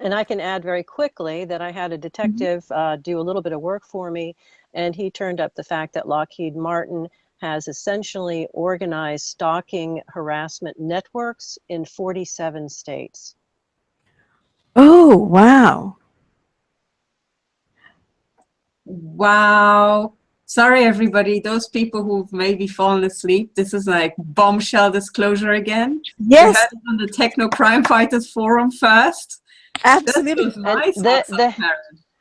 And I can add very quickly that I had a detective do a little bit of work for me, and he turned up the fact that Lockheed Martin has essentially organized stalking harassment networks in 47 states. Oh, wow. Wow. Sorry, everybody. Those people who've maybe fallen asleep. This is like bombshell disclosure again. Yes. We heard it on the Techno Crime Fighters forum first. Absolutely.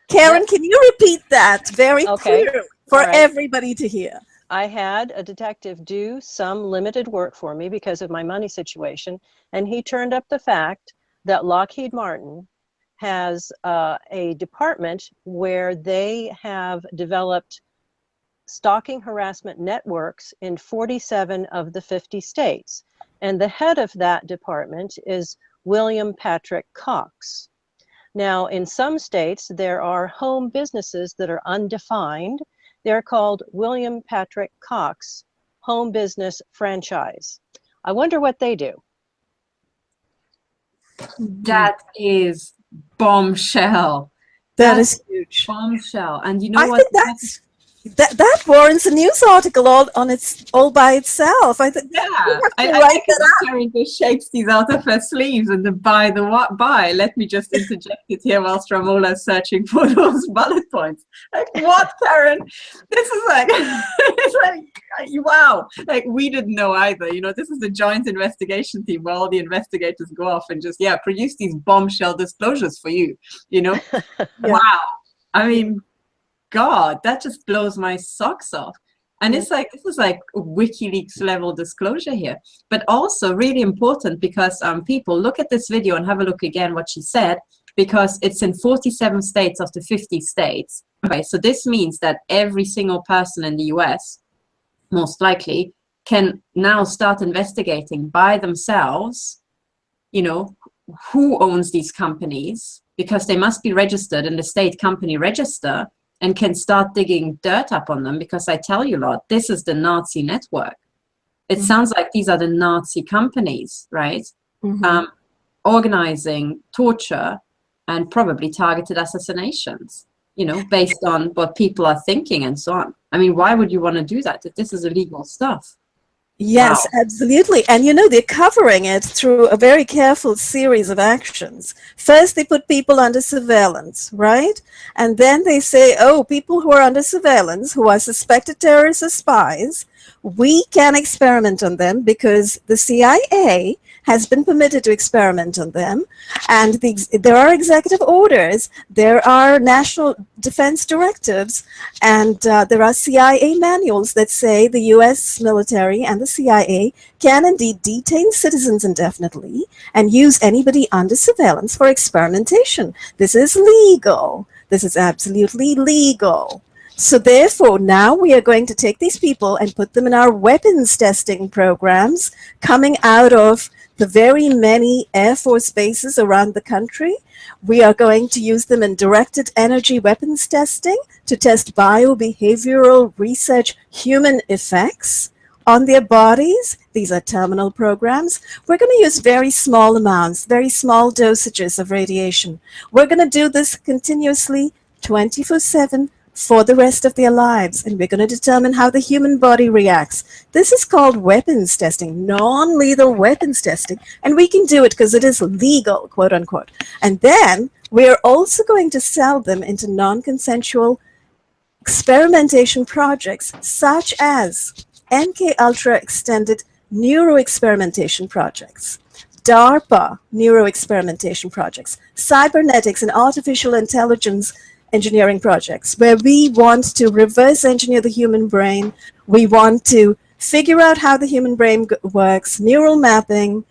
Karen, can you repeat that very clearly for everybody to hear? I had a detective do some limited work for me because of my money situation, and he turned up the fact that Lockheed Martin has a department where they have developed stalking harassment networks in 47 of the 50 states. And the head of that department is William Patrick Cox. Now, in some states, there are home businesses that are undefined. They're called William Patrick Cox Home Business Franchise. I wonder what they do. That is bombshell. That is huge. Bombshell. And you know what? I think that warrants a news article all by itself. I think. Yeah, I like that Karen just shakes these out of her sleeves and the by. Let me just interject it here whilst Ramola is searching for those bullet points. Like what, Karen? This is like, it's like wow. Like we didn't know either. You know, this is the joint investigation team where all the investigators go off and just produce these bombshell disclosures for you. You know, wow. I mean. God, that just blows my socks off. And it's like, this is like WikiLeaks level disclosure here, but also really important because people look at this video and have a look again what she said, because it's in 47 states of the 50 states. Okay, so this means that every single person in the US, most likely, can now start investigating by themselves, you know, who owns these companies, because they must be registered in the state company register, and can start digging dirt up on them, because I tell you, lot, this is the Nazi network. It sounds like these are the Nazi companies, right? Organizing torture and probably targeted assassinations, you know, based on what people are thinking and so on. I mean, why would you want to do that if this is illegal stuff? Yes, absolutely. And you know, they're covering it through a very careful series of actions. First, they put people under surveillance, right? And then they say, oh, people who are under surveillance, who are suspected terrorists or spies, we can experiment on them because the CIA has been permitted to experiment on them. And there are executive orders, there are national defense directives, and there are CIA manuals that say the US military and the CIA can indeed detain citizens indefinitely and use anybody under surveillance for experimentation. This is legal. This is absolutely legal. So therefore, now we are going to take these people and put them in our weapons testing programs coming out of the very many Air Force bases around the country. We are going to use them in directed energy weapons testing to test biobehavioral research human effects on their bodies. These are terminal programs. We're going to use very small amounts, very small dosages of radiation. We're going to do this continuously 24/7 for the rest of their lives, and we're going to determine how the human body reacts. This is called weapons testing, non-lethal weapons testing, and we can do it because it is legal, quote unquote. And then we're also going to sell them into non-consensual experimentation projects, such as MK-Ultra extended neuroexperimentation projects, DARPA neuroexperimentation projects, cybernetics and artificial intelligence engineering projects, where we want to reverse engineer the human brain. We want to figure out how the human brain works, neural mapping,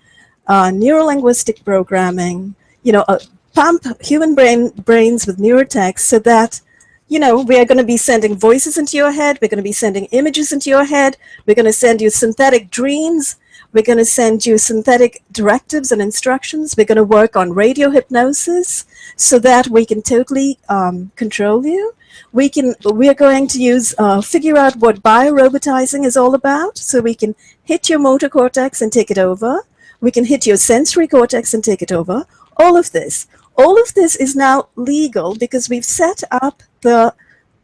neuro-linguistic programming, you know, pump human brains with neurotext so that, you know, we are going to be sending voices into your head. We're going to be sending images into your head. We're going to send you synthetic dreams. We're going to send you synthetic directives and instructions. We're going to work on radio hypnosis so that we can totally control you. We are going to figure out what biorobotizing is all about, so we can hit your motor cortex and take it over. We can hit your sensory cortex and take it over. All of this. all of this is now legal because we've set up the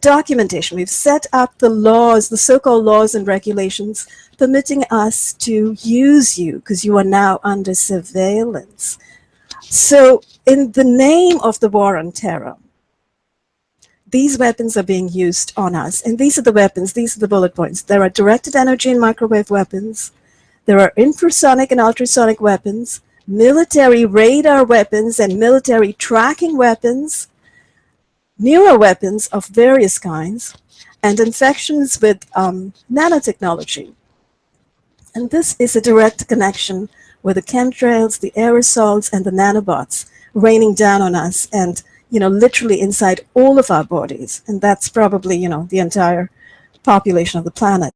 documentation, we've set up the laws, the so-called laws and regulations permitting us to use you because you are now under surveillance. So in the name of the war on terror, these weapons are being used on us. And these are the weapons, these are the bullet points. There are directed energy and microwave weapons. There are infrasonic and ultrasonic weapons, military radar weapons and military tracking weapons, neuroweapons of various kinds, and infections with nanotechnology. And this is a direct connection with the chemtrails, the aerosols, and the nanobots raining down on us and, literally inside all of our bodies. And that's probably, the entire population of the planet.